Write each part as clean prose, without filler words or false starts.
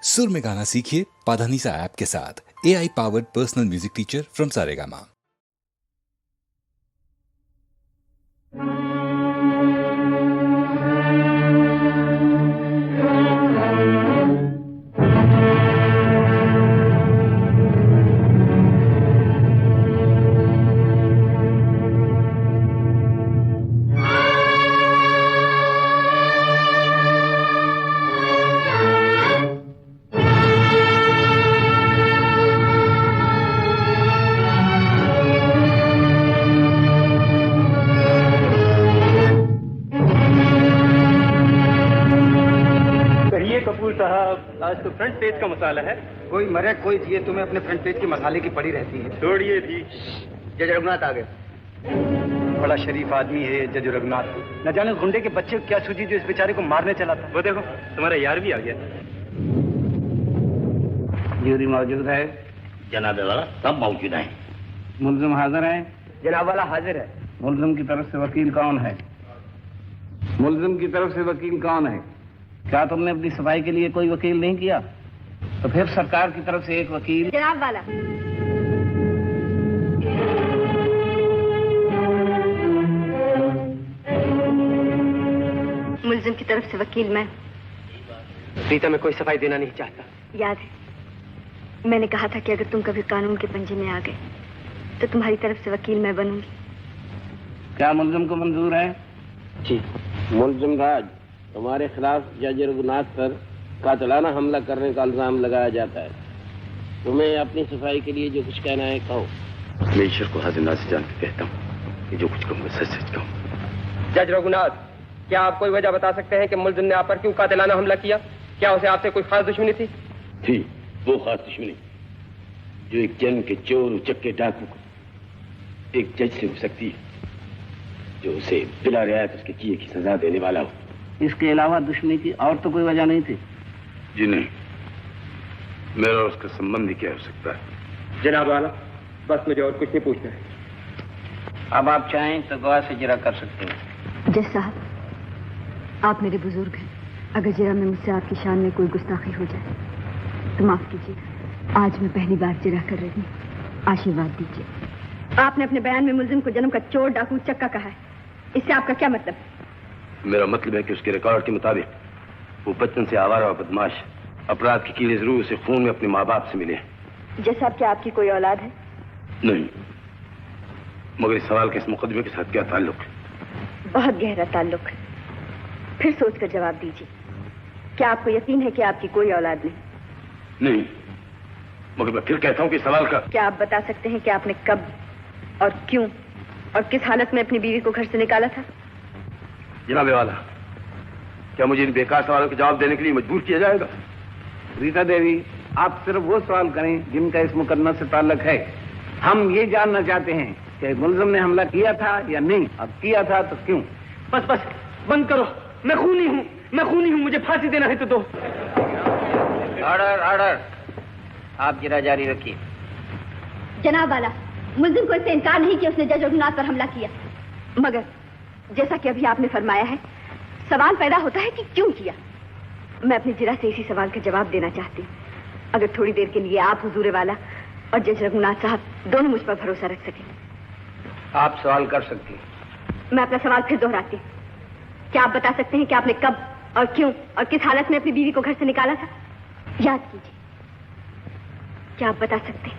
सुर में गाना सीखिए पाधानीसा ऐप के साथ। AI powered personal music teacher from Saregama. आज तो फ्रंट पेज का मसाला है। कोई मरे कोई जिए, तुम्हें अपने फ्रंट पेज की मसाले की पड़ी रहती है। छोड़िए भी। जज रघुनाथ आ गए। बड़ा शरीफ आदमी है जज रघुनाथ। न जाने गुंडे के बच्चे को क्या सूझी जो इस बेचारे को मारने चला था। वो देखो तुम्हारा यार भी आ गया। ज्यूरी मौजूद है? जनाब वाला सब मौजूद है। मुलजिम हाजिर है? जनाब वाला हाजिर है। मुलजिम की तरफ से वकील कौन है? मुलजिम की तरफ से वकील कौन है? क्या तुमने अपनी सफाई के लिए कोई वकील नहीं किया? तो फिर सरकार की तरफ से एक वकील। जनाब वाला। मुल्जिम की तरफ से वकील मैं। सीता में कोई सफाई देना नहीं चाहता। याद है मैंने कहा था कि अगर तुम कभी कानून के पंजे में आ गए तो तुम्हारी तरफ से वकील मैं बनूंगी। क्या मुलजिम को मंजूर है? जी। मुलजिम राज, तुम्हारे खिलाफ जज रघुनाथ पर कातिलाना हमला करने का इल्जाम लगाया जाता है। तुम्हें अपनी सफाई के लिए जो कुछ कहना है कहो। मैं ईश्वर को हाजिर नाज़िर जान के कहता हूँ कि जो कुछ कहूँगा सच सच कहूँ। जज रघुनाथ, क्या आप कोई वजह बता सकते हैं कि मुल्जिम ने आप पर क्यों कातिलाना हमला किया? क्या उसे आपसे कोई खास दुश्मनी थी? थी वो खास दुश्मनी जो एक जन्म के चोर उचक्के डाकू को एक जज से हो सकती है, जो उसे बिला रियायत उसके किए की सजा देने वाला हो। इसके अलावा दुश्मनी की और तो कोई वजह नहीं थी? जी नहीं, मेरा और उसका संबंध ही क्या हो सकता है? जनाब वाला, बस मुझे और कुछ नहीं पूछना है। अब आप चाहें तो गवाह से जिरा कर सकते हैं। जज साहब, आप मेरे बुजुर्ग हैं। अगर जिरा में मुझसे आपकी शान में कोई गुस्ताखी हो जाए तो माफ कीजिए। आज मैं पहली बार जिरा कर रही हूँ, आशीर्वाद दीजिए। आपने अपने बयान में मुल्जिम को जन्म का चोर डाकू चक्का कहा है, इससे आपका क्या मतलब? मेरा मतलब है कि उसके रिकॉर्ड के मुताबिक वो बचपन से आवारा और बदमाश, अपराध की कीड़े जरूर उसे खून में अपने माँ बाप से मिले। जज साहब, क्या आपकी कोई औलाद है? नहीं, मगर इस सवाल के इस मुकदमे के साथ क्या ताल्लुक है? बहुत गहरा ताल्लुक है। फिर सोचकर जवाब दीजिए। क्या आपको यकीन है कि आपकी कोई औलाद नहीं? नहीं, मगर मैं फिर कहता हूँ कि सवाल का। क्या आप बता सकते हैं कि आपने कब और क्यों और किस हालत में अपनी बीवी को घर से निकाला था? जनाब वाला, क्या मुझे इन बेकार सवालों के जवाब देने के लिए मजबूर किया जाएगा? रीता देवी, आप सिर्फ वो सवाल करें जिनका इस मुकदमा से ताल्लुक है। हम ये जानना चाहते हैं कि मुल्जिम ने हमला किया था या नहीं। अब किया था तो क्यों? बस बस बंद करो। मैं खूनी हूँ, मैं खूनी हूँ। मुझे फांसी देना है तो दो। Order order. आप जिरा जारी रखिए। जनाब वाला, मुल्जिम को इससे इनकार नहीं कि उसने जज रघुनाथ पर हमला किया, मगर जैसा कि अभी आपने फरमाया है, सवाल पैदा होता है कि क्यों किया। मैं अपनी जिरा से इसी सवाल का जवाब देना चाहती हूँ। अगर थोड़ी देर के लिए आप हुजूर वाला और जज रघुनाथ साहब दोनों मुझ पर भरोसा रख सकें। आप सवाल कर सकती हैं। मैं अपना सवाल फिर दोहराती हूँ। क्या आप बता सकते हैं कि आपने कब और क्यों और किस हालत में अपनी बीवी को घर से निकाला था? याद कीजिए। क्या आप बता सकते हैं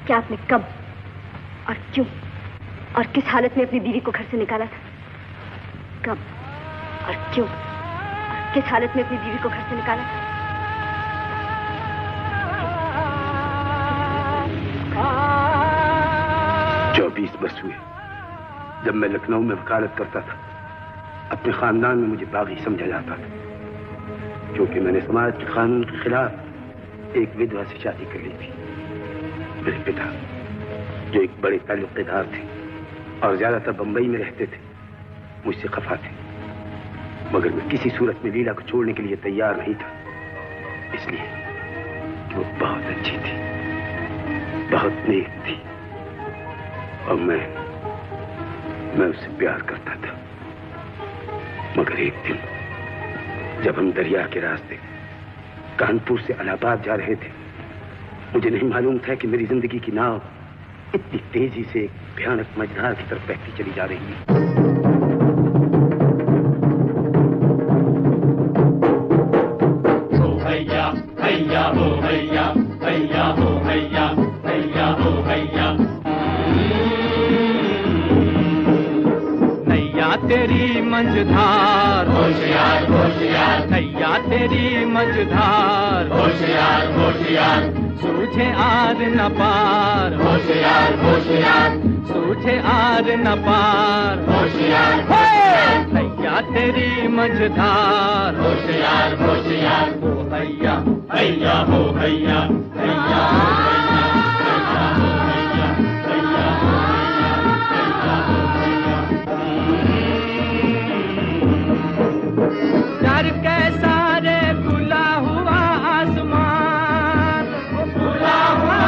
कि आपने कब और क्यों और किस हालत में अपनी बीवी को घर से निकाला था? कब और क्यों और किस हालत में अपनी बीवी को घर से निकाला था? 24 वर्ष हुए जब मैं लखनऊ में वकालत करता था। अपने खानदान में मुझे बागी समझा जाता था, क्योंकि मैंने समाज के कानून के खिलाफ एक विधवा से शादी कर ली थी। मेरे पिता, जो एक बड़े ताल्लुकेदार थे और ज्यादातर बंबई में रहते थे, मुझसे खफा थे, मगर मैं किसी सूरत में लीला को छोड़ने के लिए तैयार नहीं था, इसलिए कि वो बहुत अच्छी थी, बहुत नेक थी और मैं उससे प्यार करता था। मगर एक दिन जब हम दरिया के रास्ते कानपुर से इलाहाबाद जा रहे थे। मुझे नहीं मालूम था कि मेरी जिंदगी की नाव इतनी तेजी से एक भयानक मझधार की तरफ बहती चली जा रही है। तेरी मंझधार होशियार होशियार, नैया तेरी मंझधार होशियार होशियार, सूझे आर न पार होशियार होशियार, सूझे आर न पार होशियार होशियार, नैया तेरी मंझधार होशियार होशियार, हो हैया हैया हो हैया हैया हो डर कैसा रे खुला हुआ आसमान, खुला हुआ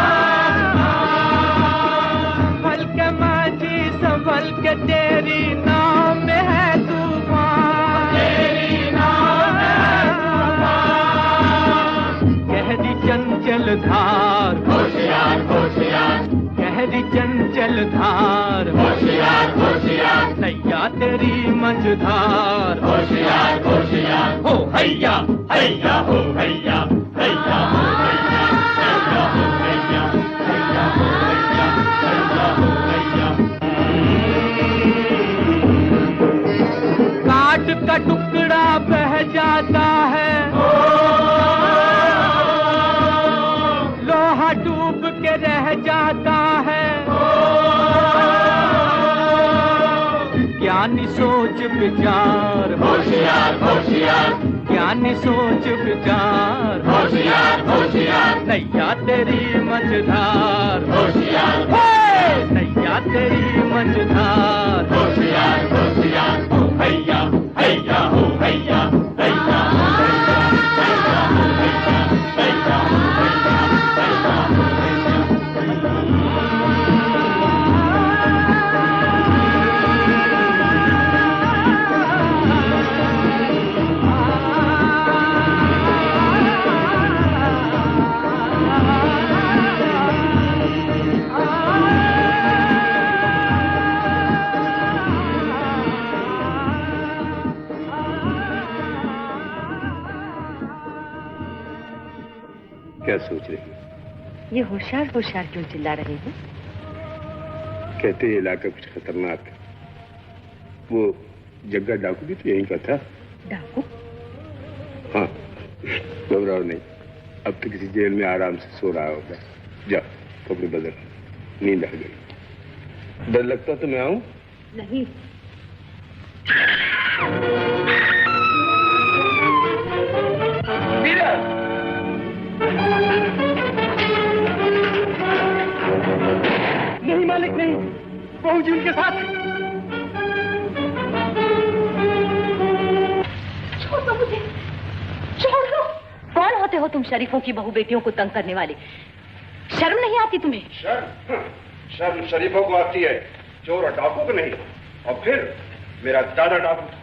संभल के माझी संभल के तेरी नाव में है तूफान, तेरी नाव में है तूफान, गहरी चंचल धार होशियार होशियार, गहरी चंचल धार होशियार होशियार, नैया तेरी मंझधार होशियार होशियार, हो हैया हैया हो हैया हैया हो हैया हैया हो हैया हैया हो हैया हैया हो हैया। काट का टुकड़ा बह जाता है, लोहा डूब के रह जाता है, ज्ञानी सोच विचार होशियार होशियार, ज्ञानी सोच विचार होशियार होशियार, नैया तेरी मंझधार होशियार, नैया तेरी मंझधार होशियार होशियार, हो हैया हैया हो हैया हैया हो हैया हैया हो हैया हैया हो हैया हैया हो क्या सोच रही है? ये होशियार होशियार क्यों चिल्ला रहे हैं? कहते ये इलाका कुछ खतरनाक है। वो जग्गा डाकू भी तो यहीं का था। डाकू? हाँ, घबराओ नहीं, अब तो किसी जेल में आराम से सो रहा होगा। जाओ कपड़े बदल, नींद आ गई। डर लगता तो मैं आऊं? नहीं। नहीं मालिक नहीं, बहू जी उनके साथ। छोड़ दो मुझे, छोड़ दो। कौन होते हो तुम शरीफों की बहू बेटियों को तंग करने वाले? शर्म नहीं आती तुम्हें? शर्म शरीफों को आती है, चोर और डाकू को नहीं। और फिर मेरा दादा डाकू था,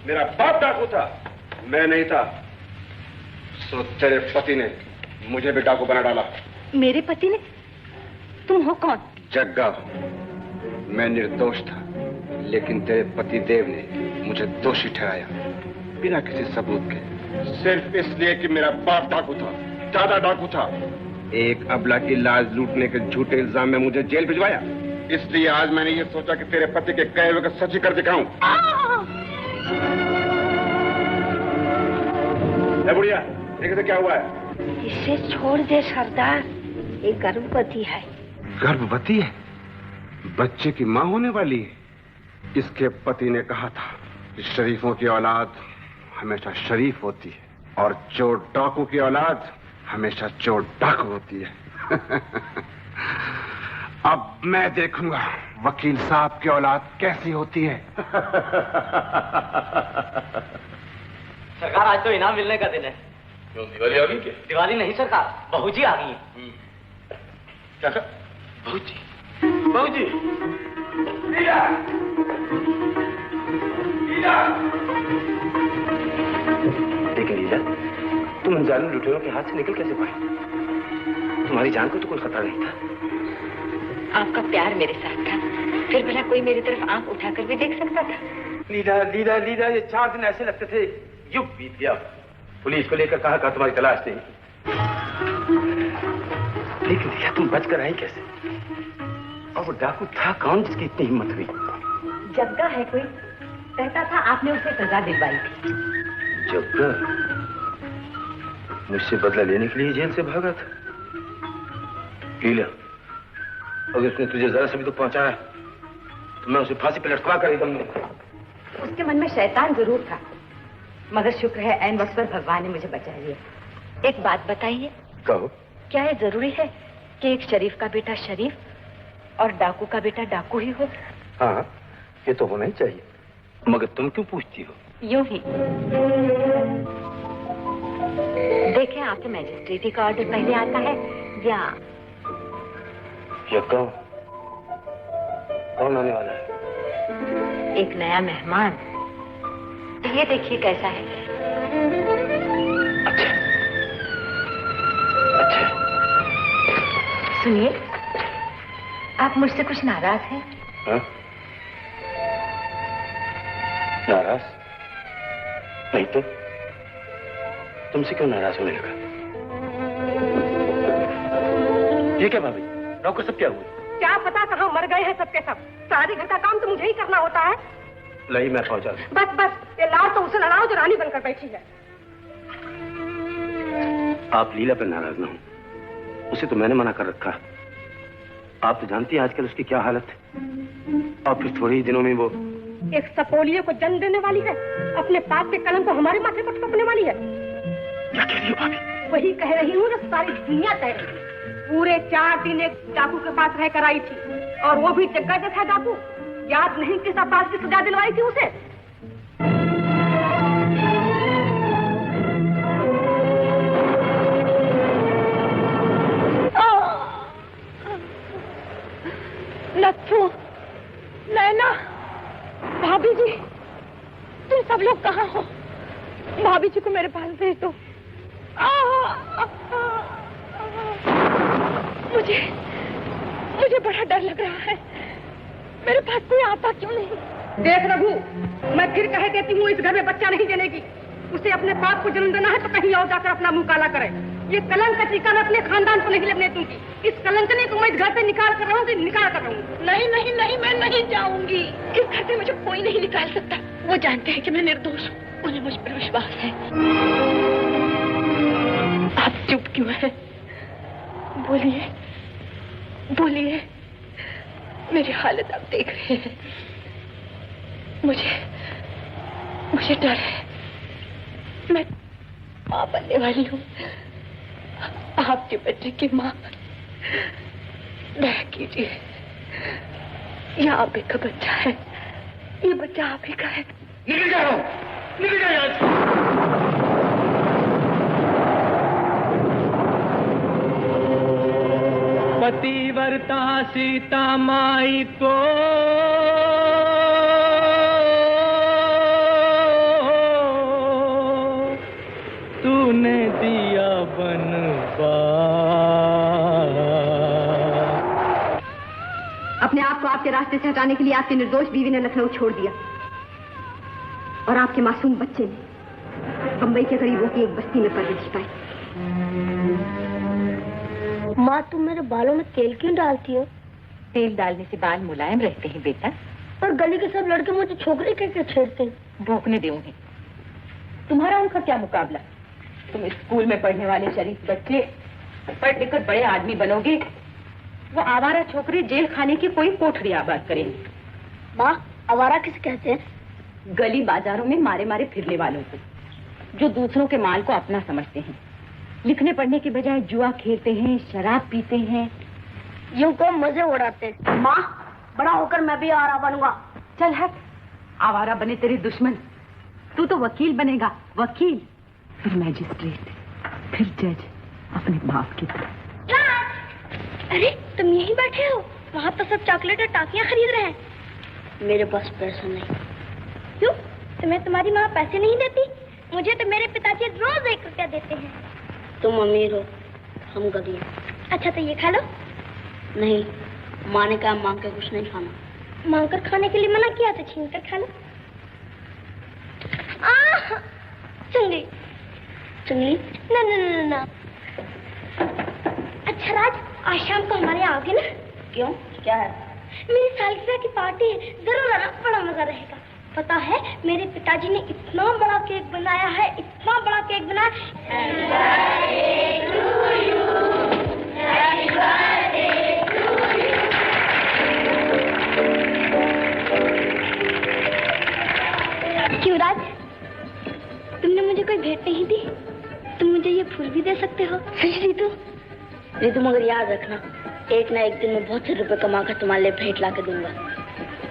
मेरा बाप डाकू था, मैं नहीं था। सो तेरे पति ने मुझे भी डाकू बना डाला। मेरे पति ने? तुम हो कौन? जग्गा। मैं निर्दोष था, लेकिन तेरे पति देव ने मुझे दोषी ठहराया बिना किसी सबूत के, सिर्फ इसलिए कि मेरा बाप डाकू था, दादा डाकू था। एक अबला की लाज लूटने के झूठे इल्जाम में मुझे जेल भिजवाया। इसलिए आज मैंने ये सोचा कि तेरे पति के कहे हुए का सच ही कर दिखाऊं। बुढ़िया, देखो तो क्या हुआ है? इसे छोड़ दे सरदार, ये गर्भवती है। गर्भवती है? बच्चे की मां होने वाली है। इसके पति ने कहा था कि शरीफों की औलाद हमेशा शरीफ होती है और चोर डाकू की औलाद हमेशा चोर डाकू होती है। अब मैं देखूंगा वकील साहब की औलाद कैसी होती है। सरकार, आज तो इनाम मिलने का दिन है। क्यों, दिवाली आ गई क्या? दिवाली नहीं सरकार, बहू जी आ गई हैं। क्या कहा? बहू जी? बहू जी? लीला! लीला! देखिए लीला, तुम इन जालिम लुटेरों के हाथ से निकल कैसे पाए? तुम्हारी जान को तो कोई खतरा नहीं था। आपका प्यार मेरे साथ था, फिर भला कोई मेरी तरफ आंख उठाकर भी देख सकता था? लीला लीला लीला, ये 4 दिन ऐसे लगते थे युग बीत गया। पुलिस को लेकर कहा तुम्हारी तलाश नहीं, लेकिन लीला तुम बच कर आई कैसे? और वो डाकू था कौन जिसकी इतनी हिम्मत हुई? जग्गा है कोई, कहता था आपने उसे सजा दिलवाई थी। जग्गा मुझसे बदला लेने के लिए जेल से भागा था। लीला, अगर उसने तुझे जरा से भी तो पहुंचाया तो मैं उसे फांसी पे लटकवा कर एकदम उसके मन में शैतान जरूर था, मगर शुक्र है ऐन वक्त पर भगवान ने मुझे बचा लिया। एक बात बताइए, कहो। क्या ये जरूरी है कि एक शरीफ का बेटा शरीफ और डाकू का बेटा डाकू ही हो? हाँ, ये तो होना ही चाहिए, मगर तुम क्यों पूछती हो? यूं ही। देखें, आपके मैजिस्ट्रेटी का ऑर्डर पहले आता है या कौन आने वाला है? एक नया मेहमान। ये देखिए कैसा है। अच्छा, अच्छा। सुनिए, आप मुझसे कुछ नाराज हैं? हाँ? नाराज? नहीं तो तुमसे क्यों नाराज होने लगा? ये क्या भाभी, नौकर सब क्या हुए? क्या पता कहाँ मर गए हैं सबके सब। सारे घर का काम तो मुझे ही करना होता है। नहीं, मैं पहुंचा। बस बस, ये लाड़ तो उसे लड़ाओ जो रानी बनकर बैठी है। आप लीला पर नाराज ना हो, उसे तो मैंने मना कर रखा। आप तो जानती हैं आजकल उसकी क्या हालत है, और फिर थोड़े ही दिनों में वो एक सपोलिये को जन्म देने वाली है, अपने पाप के कलम को हमारे माथे पर थोपने वाली है। क्या कह रही हो भाभी? वही कह रही हूँ जो सारी दुनिया कह रही है। पूरे 4 दिन एक डाकू के पास रहकर आई थी, और वो भी जग्गा जैसा डाकू। याद नहीं किस अपराध की सजा दिलवाई थी उसे? लच्छू, नैना, भाभी जी, तुम सब लोग कहाँ हो? भाभी जी को मेरे पास भेज दो। मुझे बड़ा डर लग रहा है। मेरे पास कोई आता क्यों नहीं? देख रघु, मैं फिर कह देती हूँ, इस घर में बच्चा नहीं देने की। उसे अपने पाप को जन्म देना है तो कहीं और जाकर अपना मुंह काला करे। ये कलंक का टीका मैं अपने खानदान को नहीं लगने दूंगी। इस कलंकनी को मैं इस घर से निकाल कर रहूंगी, निकाल कर रहूंगी। नहीं नहीं नहीं, मैं नहीं जाऊंगी। इस घर से मुझे कोई नहीं निकाल सकता। वो जानते हैं कि मैं निर्दोष हूँ, उन्हें मुझ पर विश्वास है। आप चुप क्यों हैं? बोलिए बोलिए, मेरी हालत आप देख रहे हैं। मुझे डर है। मैं माँ बनने वाली हूँ, आपके बच्चे की माँ। दया कीजिए, यह आप ही का बच्चा है, ये बच्चा आप ही का है। निकल जाओ, निकल जाओ यहाँ से। पतिव्रता सीता माई को तूने दिया बनवास। अपने आप को आपके रास्ते से हटाने के लिए आपकी निर्दोष बीवी ने लखनऊ छोड़ दिया, और आपके मासूम बच्चे ने बंबई के गरीबों की एक बस्ती में परवरिश पाई। माँ, तुम मेरे बालों में तेल क्यों डालती हो? तेल डालने से बाल मुलायम रहते हैं बेटा। और गली के सब लड़के मुझे छोकरे कहकर छेड़ते हैं। भूखने दे उन्हें। तुम्हारा उनका क्या मुकाबला? तुम स्कूल में पढ़ने वाले शरीफ बच्चे, पढ़ लिखकर बड़े आदमी बनोगे, वो आवारा छोकरे जेल खाने की कोई कोठरी आबाद करेंगे। माँ, आवारा किसे कहते हैं? गली बाजारों में मारे मारे फिरने वालों को, जो दूसरों के माल को अपना समझते हैं, लिखने पढ़ने के बजाय जुआ खेलते हैं, शराब पीते हैं, यूं को मजे उड़ाते हैं। माँ, बड़ा होकर मैं भी आवारा बनूंगा। चल हट, आवारा बने तेरे दुश्मन। तू तो वकील बनेगा, वकील, फिर मैजिस्ट्रेट, फिर जज, अपने बाप की तरह। अरे, तुम यहीं बैठे हो? वहाँ तो सब चॉकलेट और टॉफियाँ खरीद रहे हैं। मेरे पास पैसा नहीं। क्यों? तुम्हें तुम्हारी माँ पैसे नहीं देती? मुझे तो मेरे पिताजी रोज 1 रुपया देते हैं। तुम अमीर हो, हम गरीब। अच्छा तो ये खा लो। नहीं, माँ ने कहा मांग के कुछ नहीं खाना। मांग कर खाने के लिए मना किया तो छीन कर खा लो। चुंगली चुंगली? ना ना ना ना। अच्छा राज, आज शाम को हमारे यहाँ आओगे ना? क्यों, क्या है? मेरी सालगिरह की पार्टी है, जरूर आना, बड़ा मजा रहेगा। पता है मेरे पिताजी ने इतना बड़ा केक बनाया है, इतना बड़ा केक बनाया। क्यों राज, तुमने मुझे कोई भेंट नहीं दी? तुम मुझे ये फूल भी दे सकते हो। सच रीतू? रीतू मगर याद रखना, एक ना एक दिन में बहुत से रुपए कमा कर तुम्हारे लिए भेंट ला के दूंगा।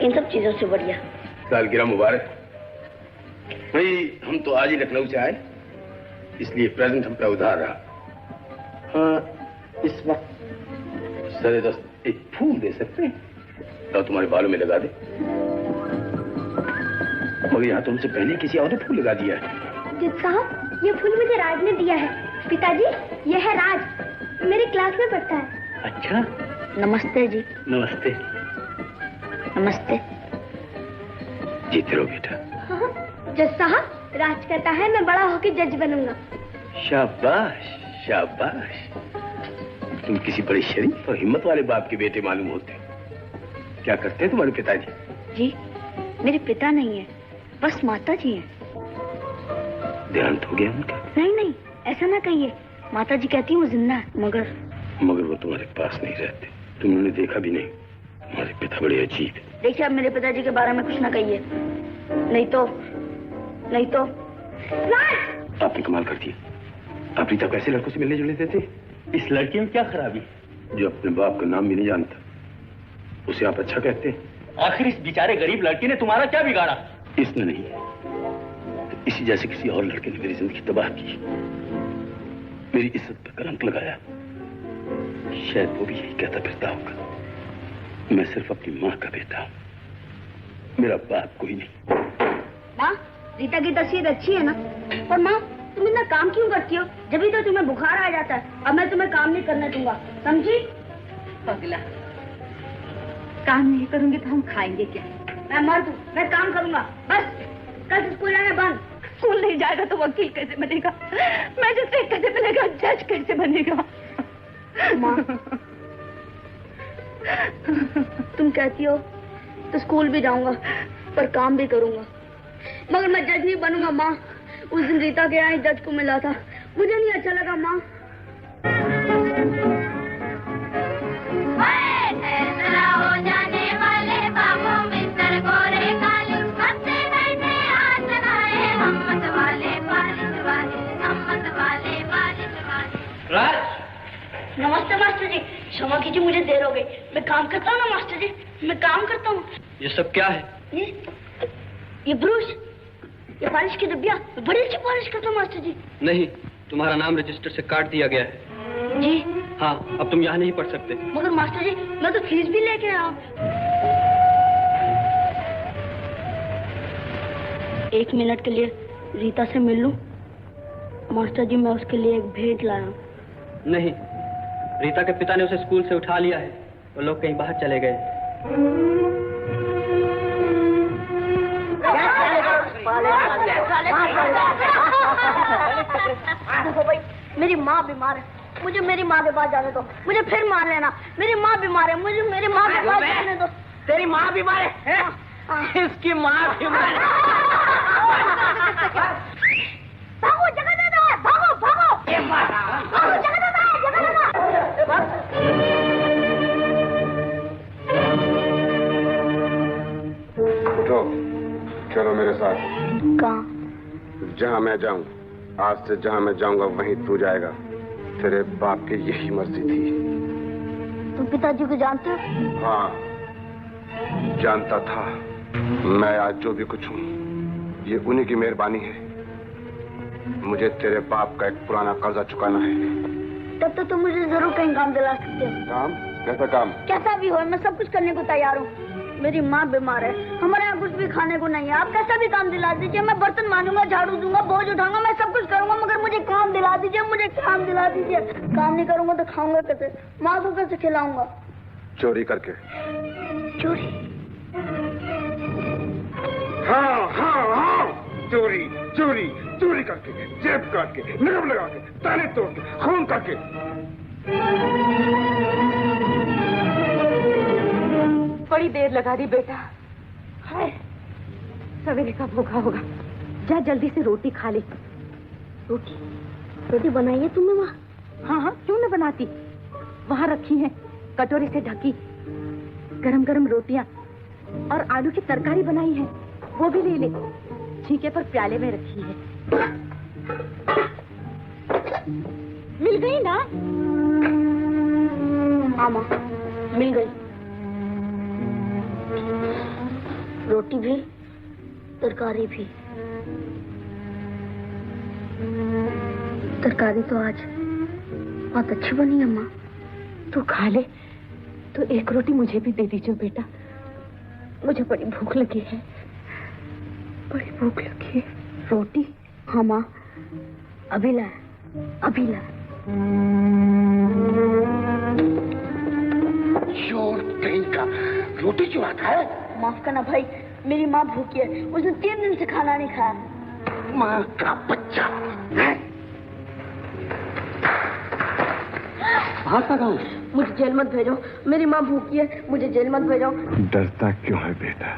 इन सब चीजों से बढ़िया। सालगिरह मुबारक। भाई हम तो आज ही लखनऊ से आए, इसलिए प्रेजेंट हम पे उधार रहा। हाँ, इस वक्त सरे दस्त एक फूल दे सकते हैं तो तुम्हारे बालों में लगा दे। मगर यहाँ तुमसे पहले किसी और ने फूल लगा दिया है। जित साहब, ये फूल मुझे राज ने दिया है। पिताजी, ये है राज, मेरी क्लास में पढ़ता है। अच्छा, नमस्ते जी। नमस्ते। नमस्ते। जीते रहो बेटा। हाँ, जज साहब, राज कहता है मैं बड़ा होकर जज बनूंगा। शाबाश शाबाश, तुम किसी बड़े शरीफ और हिम्मत वाले बाप के बेटे मालूम होते हो। क्या करते हैं तुम्हारे पिताजी? जी, मेरे पिता नहीं है, बस माता जी हैं। देहांत हो गया उनका? नहीं नहीं, ऐसा ना कहिए, माता जी कहती वो जिंदा है। मगर वो तुम्हारे पास नहीं रहते, तुमने उन्हें देखा भी नहीं। तुम्हारे पिता बड़े अजीब है। देखिए, अब मेरे पिताजी के बारे में कुछ ना कहिए, नहीं तो आपने कमाल कर दिया। आप रीता को ऐसे लड़कों से मिलने जुलने देते? इस लड़की में क्या खराबी? जो अपने बाप का नाम भी नहीं जानता, उसे आप अच्छा कहते हैं? आखिर इस बेचारे गरीब लड़की ने तुम्हारा क्या बिगाड़ा? इसने नहीं, इसी जैसे किसी और लड़के ने मेरी जिंदगी तबाह की, मेरी इज्जत पर कलंक लगाया। शायद वो भी यही कहता फिरता होगा, मैं सिर्फ अपनी माँ का बेटा हूँ, मेरा बाप कोई नहीं। माँ, रीता की तस्वीर अच्छी है ना? और माँ, तुम इतना काम क्यों करती हो? जब भी तो तुम्हें बुखार आ जाता है। अब मैं तुम्हें काम नहीं करने दूंगा, समझी? पगला, काम नहीं करूंगी तो हम खाएंगे क्या? मैं मर्द हूँ, मैं काम करूंगा। बस कल से स्कूल आना बंद। स्कूल नहीं जाएगा तो वकील कैसे बनेगा? मैजिस्ट्रेट कैसे बनेगा? जज कैसे बनेगा? माँ, तुम कहती हो तो स्कूल भी जाऊंगा, पर काम भी करूंगा, मगर मैं जज नहीं बनूंगा। माँ, उस दिन रीता के यहाँ जज को मिला था, मुझे नहीं अच्छा लगा। माँ, नमस्ते मास्टर जी, क्षमा कीजिए मुझे देर हो गई। मैं काम करता हूँ ना मास्टर जी, मैं काम करता हूँ। ये सब क्या है? ये ब्रश, ये पॉलिश की डिब्बिया, बड़ी अच्छी पॉलिश करता हूँ मास्टर जी। नहीं, तुम्हारा नाम रजिस्टर से काट दिया गया है। जी हाँ, अब तुम यहाँ नहीं पढ़ सकते। मगर मास्टर जी, मैं तो फीस भी लेके आया हूँ। 1 मिनट के लिए रीता से मिल लूं? मास्टर जी, मैं उसके लिए एक भेंट लाया हूँ। नहीं, रीता के पिता ने उसे स्कूल से उठा लिया है, वो लोग कहीं बाहर चले गए। देखो भाई, मेरी माँ बीमार है, मुझे मेरी माँ के पास जाने दो। मुझे फिर मार लेना, मेरी माँ बीमार है, मुझे मेरी माँ के पास जाने दो। तेरी माँ बीमार है? इसकी माँ बीमार है। भागो, जगह दे दो, भागो भागो, भागो, जगह दे दो, जगह दे दो। उठो, चलो मेरे साथ। कहाँ? जहाँ मैं जाऊँ, आज से जहाँ मैं जाऊँगा वहीं तू जाएगा। तेरे बाप की यही मर्जी थी। तुम पिताजी को जानते हो? हाँ, जानता था। मैं आज जो भी कुछ हूँ, ये उन्हीं की मेहरबानी है। मुझे तेरे बाप का एक पुराना कर्जा चुकाना है। तब तो तुम मुझे जरूर कहीं काम दिला सकते हो। काम? कैसा काम? कैसा भी हो, मैं सब कुछ करने को तैयार हूँ। मेरी माँ बीमार है, हमारे यहाँ कुछ भी खाने को नहीं है। आप कैसा भी काम दिला दीजिए, मैं बर्तन मांजूंगा, झाड़ू दूंगा, बोझ उठाऊंगा, मैं सब कुछ करूंगा, मगर मुझे काम दिला दीजिए, मुझे काम दिला दीजिए। काम नहीं करूंगा तो खाऊंगा कैसे, माँ को कैसे खिलाऊंगा? चोरी करके। चोरी? हाँ हाँ हाँ, चोरी चोरी चोरी करके, जेब काट के, नरम लगा के, ताले तोड़ के, खून करके। बड़ी देर लगा दी बेटा। हाय, सवेरे का भूखा होगा। जा जल्दी से रोटी खा ले। रोटी? रोटी बनाई है तुमने वहाँ? हाँ हाँ, क्यों न बनाती, वहाँ रखी है कटोरे से ढकी। गरम गरम रोटियां और आलू की तरकारी बनाई है, वो भी ले ले। छींके पर प्याले में रखी है। मिल गई ना? हाँ माँ, मिल गई। रोटी भी, तरकारी भी। तरकारी तो आज बहुत अच्छी बनी है माँ। तू खा ले, तो एक रोटी मुझे भी दे दीजिए बेटा, मुझे बड़ी भूख लगी है, बड़ी भूख लगी है। रोटी? हाँ माँ, अभी ला, अभी ला। चोर कहीं का, रोटी चुराता है। माफ करना भाई, मेरी माँ भूखी है, उसने 3 दिन से खाना नहीं खाया। माँ का बच्चा। भागता कहाँ? मुझे जेल मत भेजो, मेरी माँ भूखी है, मुझे जेल मत भेजो। डरता क्यों है बेटा,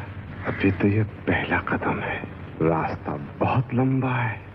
अभी तो ये पहला कदम है, रास्ता बहुत लंबा है।